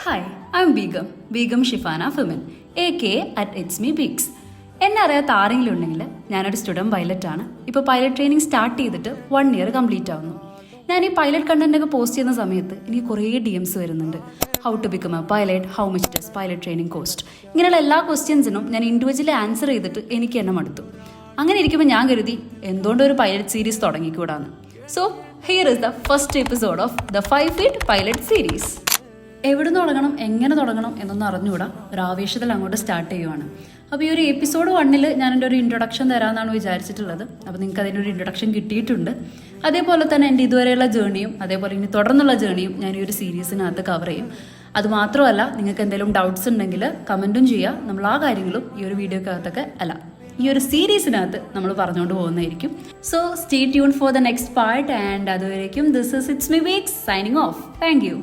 Hi I M Begum Shifana Femin AK at It's Me Beaks. എന്നെ അറിയാത്ത ആരെങ്കിലും ഉണ്ടെങ്കിൽ ഞാനൊരു സ്റ്റുഡൻറ്റ് പൈലറ്റാണ്. ഇപ്പോൾ പൈലറ്റ് ട്രെയിനിങ് സ്റ്റാർട്ട് ചെയ്തിട്ട് 1 ഇയർ കംപ്ലീറ്റ് ആവുന്നു. ഞാൻ ഈ പൈലറ്റ് കണ്ടൻറ്റൊക്കെ പോസ്റ്റ് ചെയ്യുന്ന സമയത്ത് എനിക്ക് കുറേ DMs വരുന്നുണ്ട്. How to become a pilot, how much does pilot training cost, ഇങ്ങനെയുള്ള എല്ലാ ക്വസ്റ്റ്യൻസിനും ഞാൻ ഇൻഡിവിജ്വലി ആൻസർ ചെയ്തിട്ട് എനിക്ക് എന്നെ മടുത്തു. അങ്ങനെ ഇരിക്കുമ്പോൾ ഞാൻ കരുതി എന്തുകൊണ്ട് ഒരു പൈലറ്റ് സീരീസ് തുടങ്ങിക്കൂടാന്ന്. So here is the first episode of the 5 Feet pilot series. എവിടെ നിന്ന് തുടങ്ങണം, എങ്ങനെ തുടങ്ങണം എന്നൊന്നും അറിഞ്ഞുകൂടാ, ഒരു ആവേശത്തിൽ അങ്ങോട്ട് സ്റ്റാർട്ട് ചെയ്യുവാണ്. അപ്പോൾ ഈ ഒരു എപ്പിസോഡ് 1 ഞാൻ എൻ്റെ ഒരു ഇൻട്രൊഡക്ഷൻ തരാമെന്നാണ് വിചാരിച്ചിട്ടുള്ളത്. അപ്പോൾ നിങ്ങൾക്ക് അതിൻ്റെ ഒരു ഇൻട്രൊഡക്ഷൻ കിട്ടിയിട്ടുണ്ട്. അതേപോലെ തന്നെ എൻ്റെ ഇതുവരെയുള്ള ജേണിയും അതേപോലെ ഇനി തുടർന്നുള്ള ജേണിയും ഞാൻ ഈ ഒരു സീരീസിനകത്ത് കവർ ചെയ്യും. അതുമാത്രമല്ല, നിങ്ങൾക്ക് എന്തെങ്കിലും ഡൗട്ട്സ് ഉണ്ടെങ്കിൽ കമൻറ്റും ചെയ്യുക. നമ്മൾ ആ കാര്യങ്ങളും ഈ ഒരു വീഡിയോക്കകത്തൊക്കെ ഈ ഒരു സീരീസിനകത്ത് നമ്മൾ പറഞ്ഞുകൊണ്ട് പോകുന്നതായിരിക്കും. So stay tune for the next part and അതുവരേക്കും this is it's me weeks signing off. Thank U.